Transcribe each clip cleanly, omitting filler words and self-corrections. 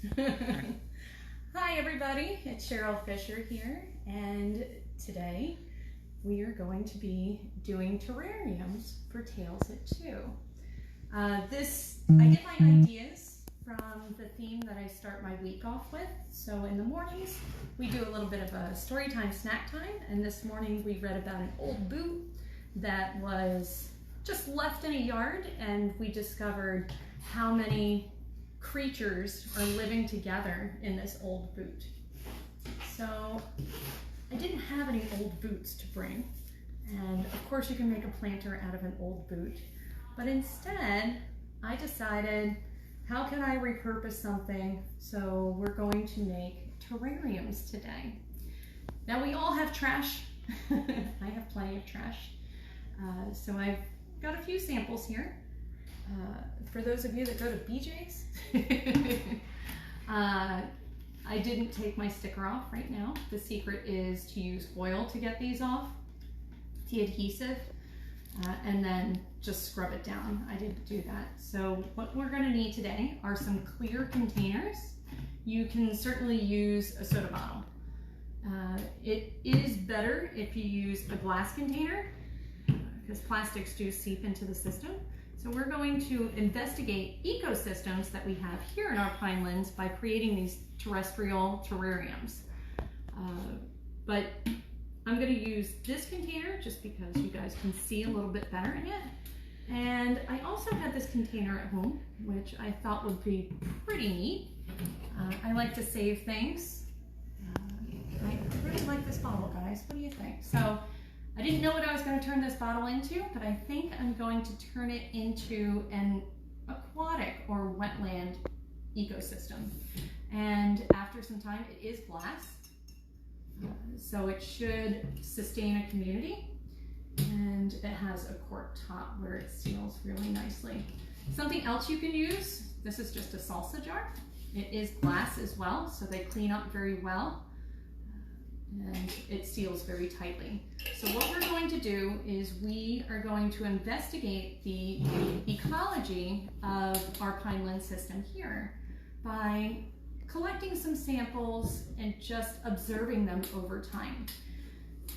Hi everybody, it's Cheryl Fisher here, and today we are going to be doing terrariums for Tales at 2. I get my ideas from the theme that I start my week off with. So in the mornings we do a little bit of a story time, snack time, and this morning we read about an old boot that was just left in a yard, and we discovered how many creatures are living together in this old boot. So I didn't have any old boots to bring, and of course you can make a planter out of an old boot, but instead I decided, how can I repurpose something? So we're going to make terrariums today. Now we all have trash. I have plenty of trash, so I've got a few samples here. For those of you that go to BJ's, I didn't take my sticker off right now. The secret is to use oil to get these off, the adhesive, and then just scrub it down. I didn't do that. So what we're going to need today are some clear containers. You can certainly use a soda bottle. It is better if you use a glass container, because plastics do seep into the system. So we're going to investigate ecosystems that we have here in our pinelands by creating these terrestrial terrariums. But I'm going to use this container just because you guys can see a little bit better in it. And I also had this container at home, which I thought would be pretty neat. I like to save things. I really like this bottle, guys. What do you think? So I didn't know what I was going to turn this bottle into, but I think I'm going to turn it into an aquatic or wetland ecosystem. And after some time, it is glass, so it should sustain a community. And it has a cork top where it seals really nicely. Something else you can use, this is just a salsa jar. It is glass as well, so they clean up very well. And it seals very tightly. So what we're going to do is we are going to investigate the ecology of our pineland system here by collecting some samples and just observing them over time.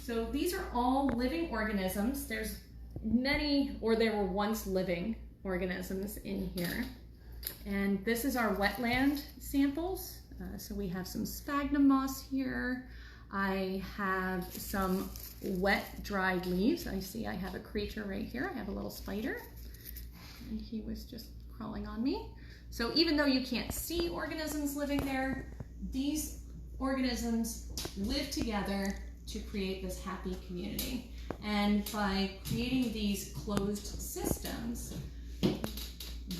So these are all living organisms. There's many, or there were once living organisms in here. And this is our wetland samples. So we have some sphagnum moss here. I have some wet dried leaves. I see I have a creature right here. I have a little spider, and he was just crawling on me. So even though you can't see organisms living there, these organisms live together to create this happy community. And by creating these closed systems,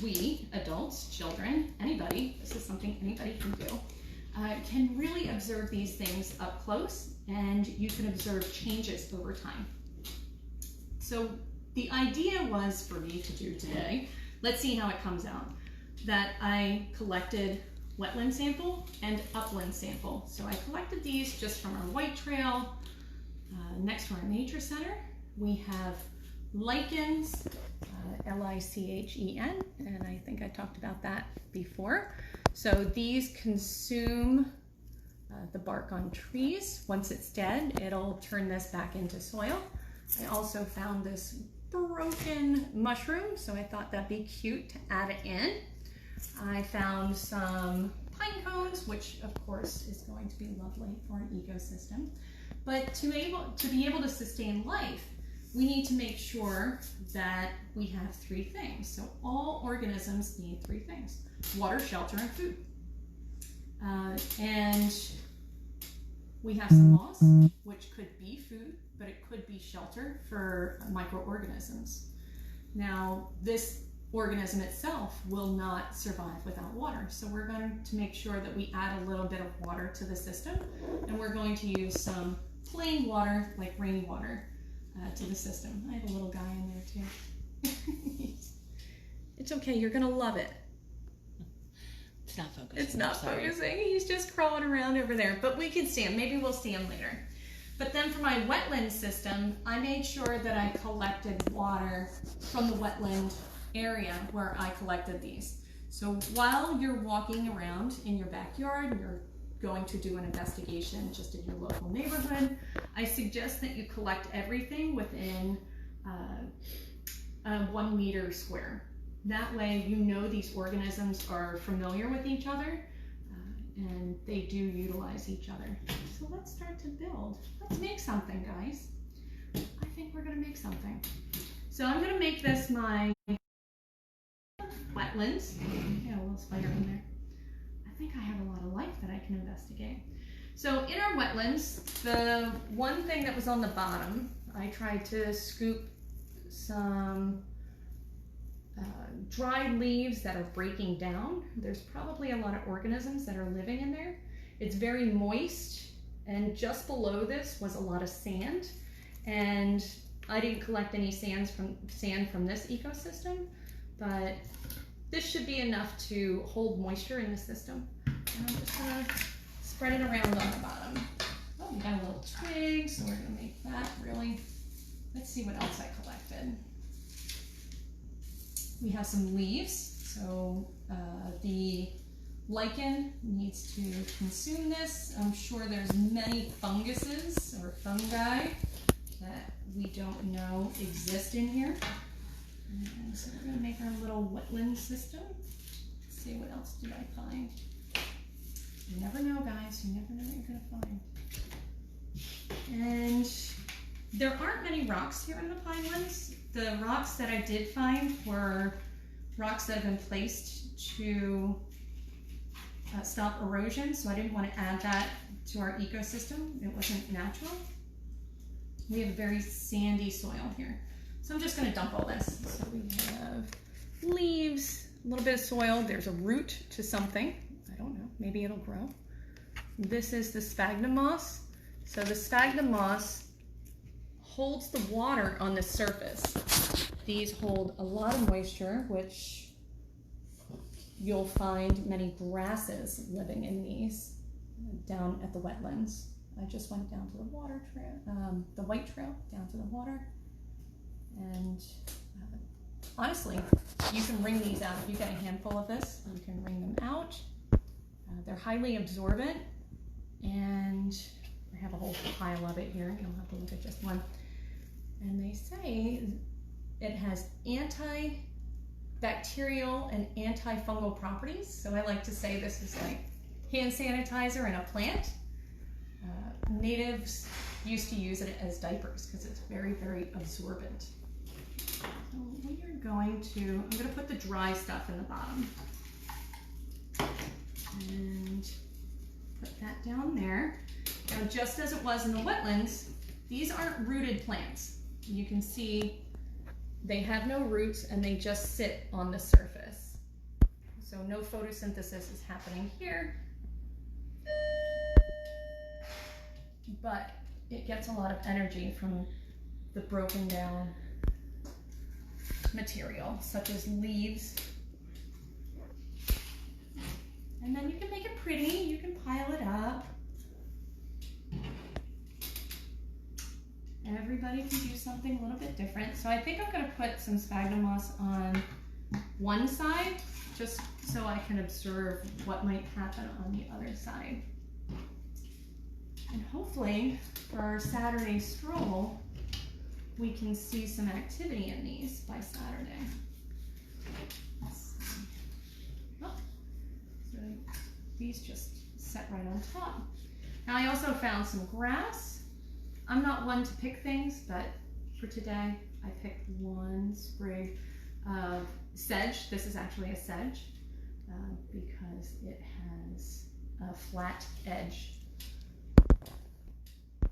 we, adults, children, anybody, this is something anybody can do, can really observe these things up close, and you can observe changes over time. So the idea was for me to do today, let's see how it comes out, that I collected wetland sample and upland sample. So I collected these just from our white trail next to our nature center. We have lichens, L-I-C-H-E-N, and I think I talked about that before. So these consume the bark on trees. Once it's dead, it'll turn this back into soil. I also found this broken mushroom, so I thought that'd be cute to add it in. I found some pine cones, which of course is going to be lovely for an ecosystem. But to be able to sustain life, we need to make sure that we have 3 things. So all organisms need 3 things: water, shelter, and food. And we have some moss, which could be food, but it could be shelter for microorganisms. Now, this organism itself will not survive without water. So we're going to make sure that we add a little bit of water to the system, and we're going to use some plain water, like rainwater, to the system. I have a little guy in there too. It's okay, you're gonna love it. It's not focusing. It's not focusing. He's just crawling around over there, but we can see him. Maybe we'll see him later. But then for my wetland system, I made sure that I collected water from the wetland area where I collected these. So while you're walking around in your backyard, you're going to do an investigation just in your local neighborhood, I suggest that you collect everything within 1 meter square. That way you know these organisms are familiar with each other and they do utilize each other. So let's start to build. Let's make something, guys. I think we're gonna make something. So I'm gonna make this my wetlands. Yeah, a little spider in there. I think I have a lot of life that I can investigate. So in our wetlands, the one thing that was on the bottom, I tried to scoop some dried leaves that are breaking down. There's probably a lot of organisms that are living in there. It's very moist, and just below this was a lot of sand, and I didn't collect any sand from this ecosystem, but this should be enough to hold moisture in the system. And I'm just gonna spread it around on the bottom. Oh, we got a little twig, so we're gonna make that really. Let's see what else I collected. We have some leaves, so the lichen needs to consume this. I'm sure there's many funguses or fungi that we don't know exist in here. And so we're gonna make our little wetland system. Let's see, what else did I find? You never know, guys, you never know what you're gonna find. And there aren't many rocks here in the Pinelands. The rocks that I did find were rocks that have been placed to stop erosion, so I didn't want to add that to our ecosystem. It wasn't natural. We have very sandy soil here. So I'm just going to dump all this. So we have leaves, a little bit of soil. There's a root to something. I don't know, maybe it'll grow. This is the sphagnum moss. So the sphagnum moss holds the water on the surface. These hold a lot of moisture, which you'll find many grasses living in these down at the wetlands. I just went down to the water trail, the white trail, down to the water. And honestly, you can wring these out. If you get a handful of this, you can wring them out. They're highly absorbent, and I have a whole pile of it here. You don't have to look at just one. And they say it has antibacterial and antifungal properties. So I like to say this is like hand sanitizer in a plant. Natives used to use it as diapers because it's very, very absorbent. So we are going to, I'm going to put the dry stuff in the bottom. And put that down there. Now, just as it was in the wetlands, these aren't rooted plants. You can see they have no roots and they just sit on the surface. So no photosynthesis is happening here, but it gets a lot of energy from the broken down material, such as leaves. And then you can make it pretty, you can pile it up. Everybody can do something a little bit different. So I think I'm going to put some sphagnum moss on one side, just so I can observe what might happen on the other side. And hopefully, for our Saturday stroll, we can see some activity in these by Saturday. Oh, so these just set right on top. Now I also found some grass. I'm not one to pick things, but for today, I picked one sprig of sedge. This is actually a sedge because it has a flat edge.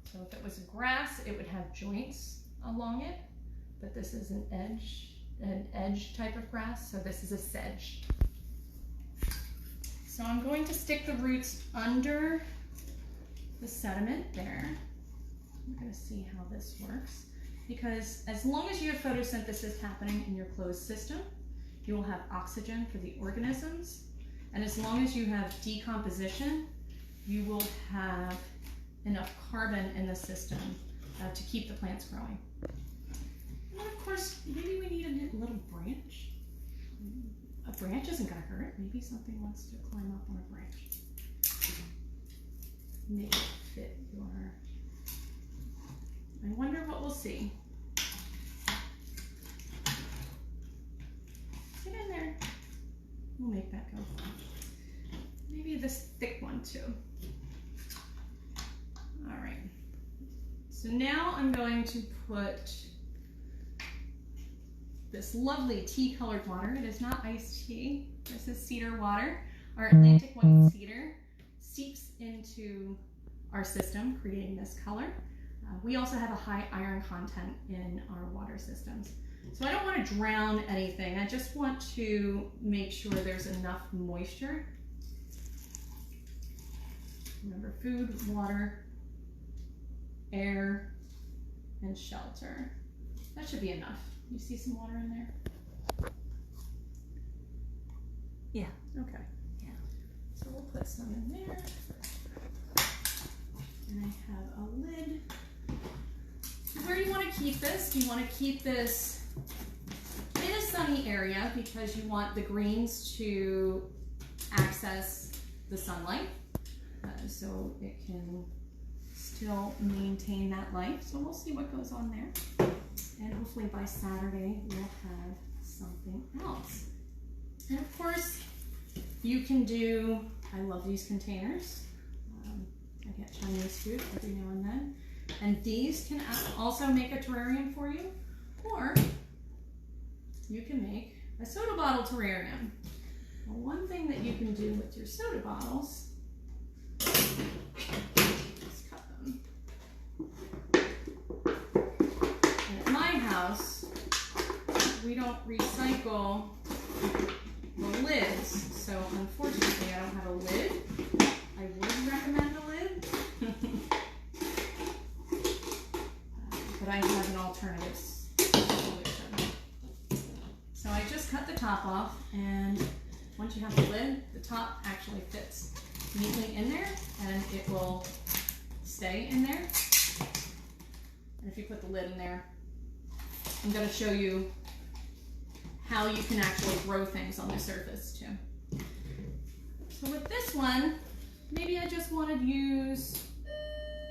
So if it was grass, it would have joints along it, but this is an edge type of grass, so this is a sedge. So I'm going to stick the roots under the sediment there. I'm going to see how this works, because as long as you have photosynthesis happening in your closed system, you will have oxygen for the organisms, and as long as you have decomposition, you will have enough carbon in the system to keep the plants growing. And then of course, maybe we need a little branch. a branch isn't gonna hurt. Maybe something wants to climb up on a branch. Make it fit your... I wonder what we'll see. Get in there. We'll make that go. Maybe this thick one too. All right. So now I'm going to put this lovely tea-colored water. It is not iced tea. This is cedar water. Our Atlantic white cedar seeps into our system, creating this color. We also have a high iron content in our water systems. So I don't want to drown anything. I just want to make sure there's enough moisture. Remember, food, water, air, and shelter. That should be enough. You see some water in there? Yeah. Okay. Yeah. So we'll put some in there. And I have a lid. Where do you want to keep this? Do you want to keep this in a sunny area because you want the greens to access the sunlight so it can still maintain that light. So we'll see what goes on there. And hopefully by Saturday we'll have something else. And of course you can do, I love these containers. I get Chinese food every now and then. And these can also make a terrarium for you, or you can make a soda bottle terrarium. Well, one thing that you can do with your soda bottles is cut them. And at my house, we don't recycle the lids, so unfortunately I don't have a lid. I would recommend a lid. But I have an alternative solution. So I just cut the top off, and once you have the lid, the top actually fits neatly in there, and it will stay in there. And if you put the lid in there, I'm going to show you how you can actually grow things on the surface too. So with this one, maybe I just want to use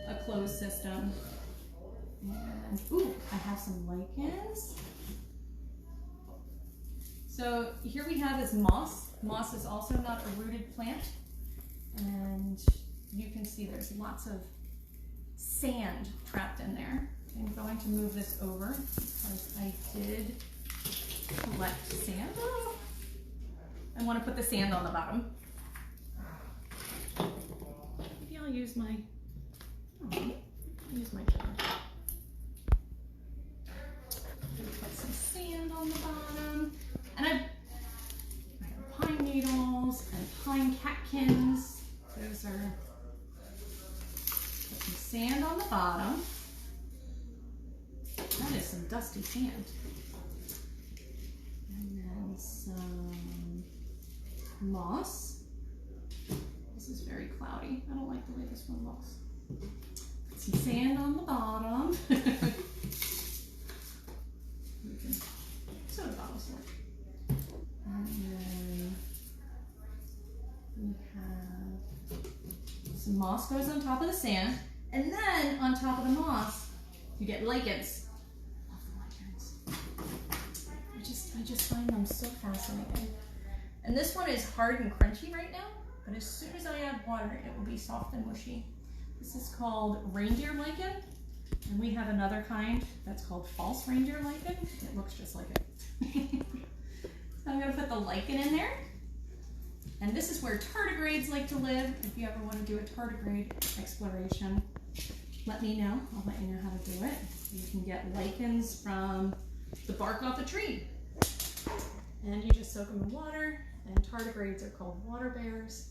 a closed system. And, ooh, I have some lichens. So here we have is moss. Moss is also not a rooted plant. And you can see there's lots of sand trapped in there. I'm going to move this over because I did collect sand. Oh, I want to put the sand on the bottom. Maybe I'll use my jar. Put some sand on the bottom. And I have pine needles and pine catkins. Those are, put some sand on the bottom. That is some dusty sand. And then some moss. This is very cloudy. I don't like the way this one looks. Put some sand on the bottom. Soda bottles work. And then we have some moss goes on top of the sand, and then on top of the moss you get lichens. I love the lichens. I just find them so fascinating. And this one is hard and crunchy right now, but as soon as I add water, it will be soft and mushy. This is called reindeer lichen, and we have another kind that's called false reindeer lichen. It looks just like it. So I'm going to put the lichen in there. And this is where tardigrades like to live. If you ever want to do a tardigrade exploration, let me know. I'll let you know how to do it. You can get lichens from the bark off a tree. And you just soak them in water. And tardigrades are called water bears.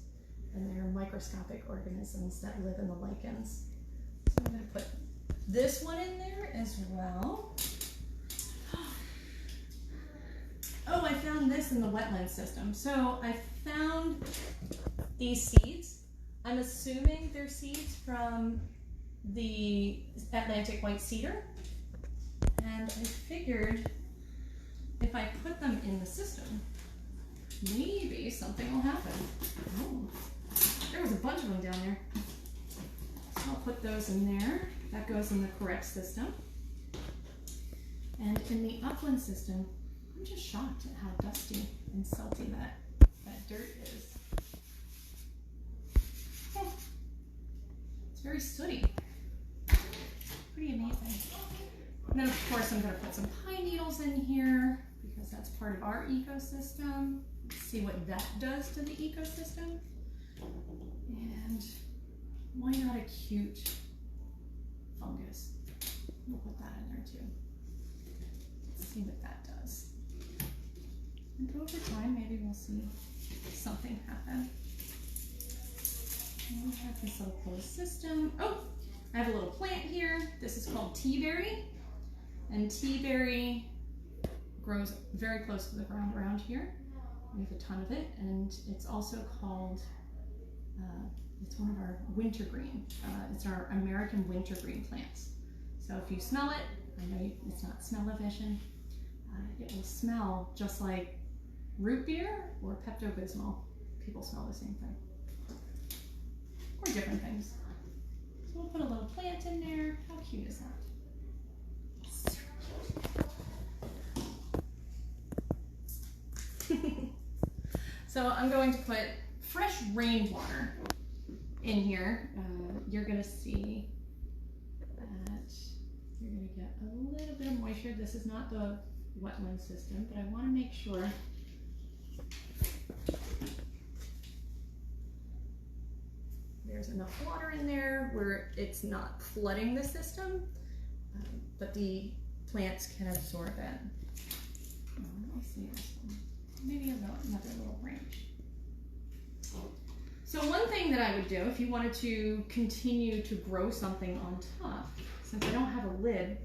And they're microscopic organisms that live in the lichens. So I'm going to put this one in there as well. Oh, I found this in the wetland system. So I found these seeds. I'm assuming they're seeds from the Atlantic white cedar. And I figured if I put them in the system, maybe something will happen. Oh, there was a bunch of them down there. So I'll put those in there. That goes in the correct system. And in the upland system, I'm just shocked at how dusty and salty that dirt is. Oh, it's very sooty. Pretty amazing. And then of course I'm going to put some pine needles in here because that's part of our ecosystem. Let's see what that does to the ecosystem. And why not a cute fungus? We'll put that in there too. Let's see what that does. And over time, maybe we'll see something happen. And we have this little closed system. Oh, I have a little plant here. This is called teaberry. And teaberry grows very close to the ground around here. We have a ton of it. And it's also called, it's one of our wintergreen. It's our American wintergreen plants. So if you smell it, I know it's not smell-o-vision. It will smell just like root beer or Pepto-Bismol. People smell the same thing. Or different things. So we'll put a little plant in there. How cute is that? So I'm going to put fresh rainwater in here. You're going to see that you're going to get a little bit of moisture. This is not the wetland system, but I want to make sure there's enough water in there where it's not flooding the system, but the plants can absorb it. Let me see this one. Maybe another little branch. So one thing that I would do if you wanted to continue to grow something on top, since I don't have a lid,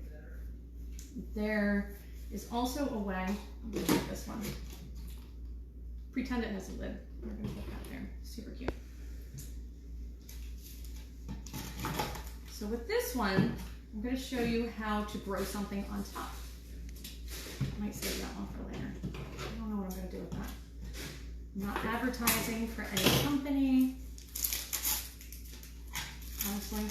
there is also a way. I'm going to put this one. Pretend it has a lid. We're going to put that there. Super cute. So with this one, I'm going to show you how to grow something on top. I might save that one for later. I don't know what I'm going to do with that. I'm not advertising for any company. Honestly,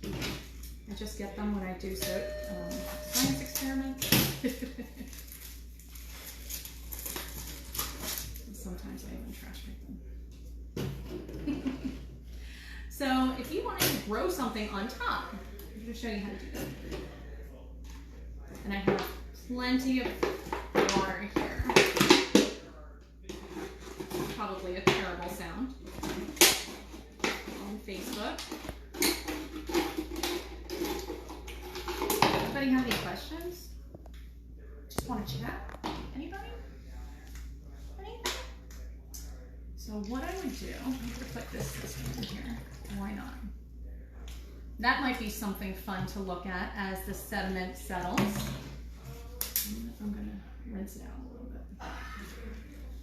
I just get them when I do science experiments. Sometimes I even trash them. So if you wanted to grow something on top, I'm going to show you how to do that. And I have plenty of water here. Probably a terrible sound on Facebook. Anybody have any questions? Just want to chat? Anybody? Anything? So what I would do, I'm going to put this in here. Why not? That might be something fun to look at as the sediment settles. I'm going to rinse it out a little bit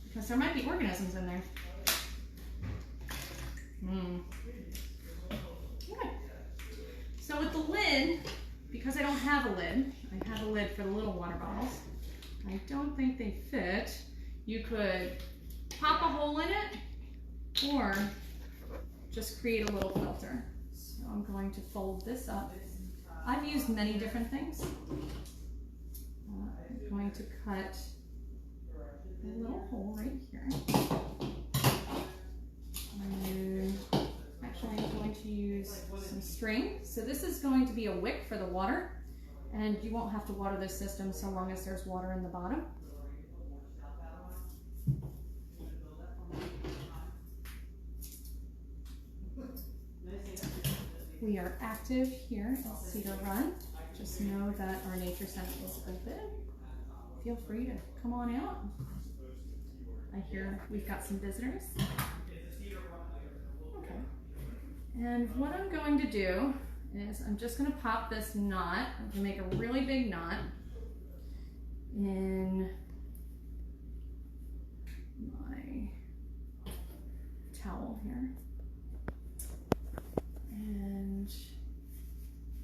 because there might be organisms in there. Okay. So with the lid, because I don't have a lid, I have a lid for the little water bottles. I don't think they fit. You could pop a hole in it or just create a little filter. So I'm going to fold this up. I've used many different things. I'm going to cut a little hole right here. And actually I'm going to use some string. So this is going to be a wick for the water, and you won't have to water this system so long as there's water in the bottom. We are active here at Cedar Run. Just know that our nature center is open. Feel free to come on out. I hear we've got some visitors. Okay. And what I'm going to do is I'm just going to pop this knot. I'm going to make a really big knot in my towel here. And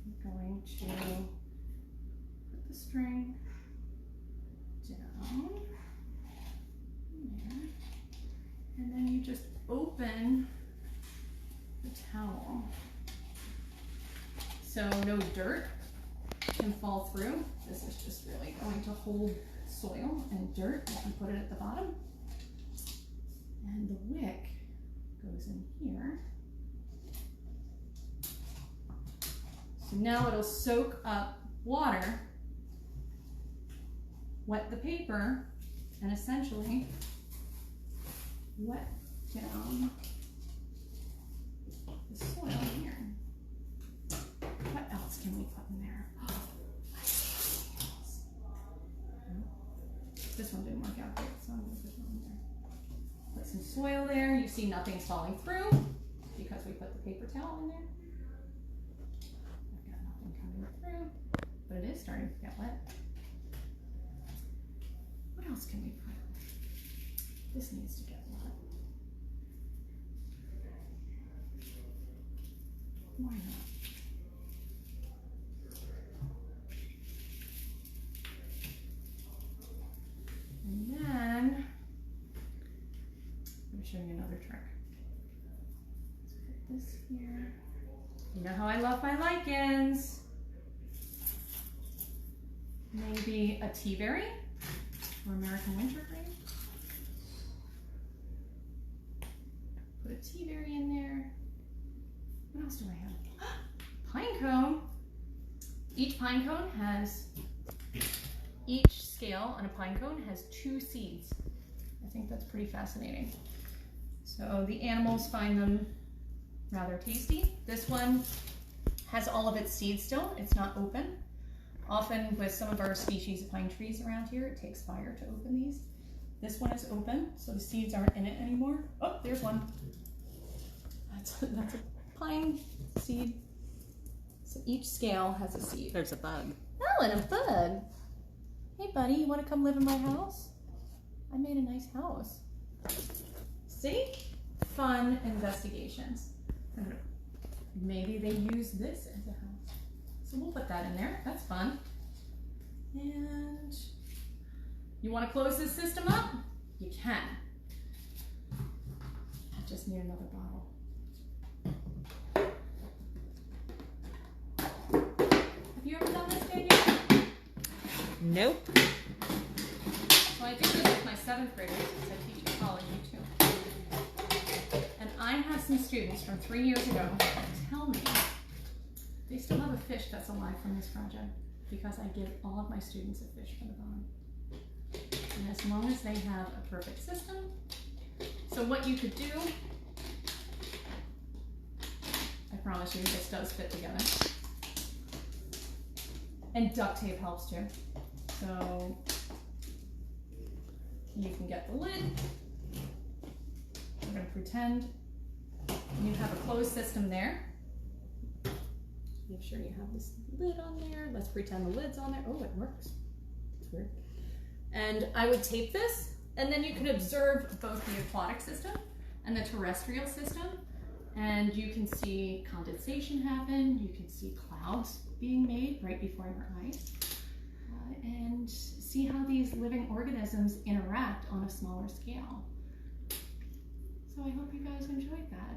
I'm going to put the string down And then you just open the towel. So no dirt can fall through. This is just really going to hold soil and dirt if you put it at the bottom. And the wick goes in here. So now it'll soak up water, wet the paper, and essentially wet down the soil here. What else can we put in there? This one didn't work out great, so I'm going to put one in there. Put some soil there. You see nothing's falling through because we put the paper towel in there. I've got nothing coming through, but it is starting to get wet. What else can we put? This needs to get wet. Why not? And then, let me show you another trick. Let's put this here. You know how I love my lichens. Maybe a tea berry or American wintergreen. Put a tea berry in there. What else do I have? Pine cone. Each pine cone has, each scale on a pine cone has 2 seeds. I think that's pretty fascinating. So the animals find them rather tasty. This one has all of its seeds still. It's not open. Often with some of our species of pine trees around here, it takes fire to open these. This one is open, so the seeds aren't in it anymore. Oh, there's one. That's a pine seed. So each scale has a seed. There's a bug. Oh, and a bug. Hey buddy, you want to come live in my house? I made a nice house. See? Fun investigations. Maybe they use this as a house. So we'll put that in there. That's fun. And you want to close this system up? You can. I just need another bottle. Have you ever done this, Daniel? Nope. So I do this with my 7th graders because I teach ecology too. And I have some students from 3 years ago tell me they still have a fish that's alive from this project because I give all of my students a fish for the bottom. And as long as they have a perfect system. So what you could do, I promise you this does fit together. And duct tape helps too. So you can get the lid. We're going to pretend you have a closed system there. Make sure you have this lid on there. Let's pretend the lid's on there. Oh, it works. It's weird. And I would tape this, and then you can observe both the aquatic system and the terrestrial system. And you can see condensation happen. You can see clouds being made right before your eyes. And see how these living organisms interact on a smaller scale. So I hope you guys enjoyed that.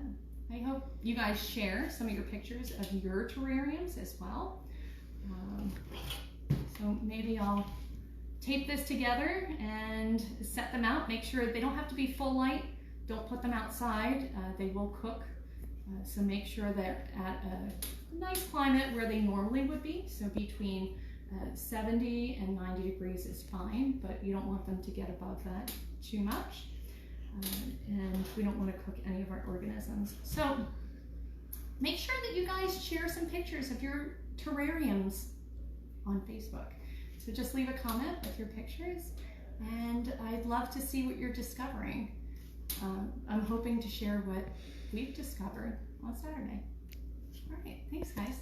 I hope you guys share some of your pictures of your terrariums as well. So maybe I'll tape this together and set them out. Make sure they don't have to be full light. Don't put them outside. They will cook. So make sure they're at a nice climate where they normally would be. So between 70 and 90 degrees is fine, but you don't want them to get above that too much. And we don't want to cook any of our organisms. So make sure that you guys share some pictures of your terrariums on Facebook. So just leave a comment with your pictures, and I'd love to see what you're discovering. I'm hoping to share what we've discovered on Saturday. All right, thanks guys.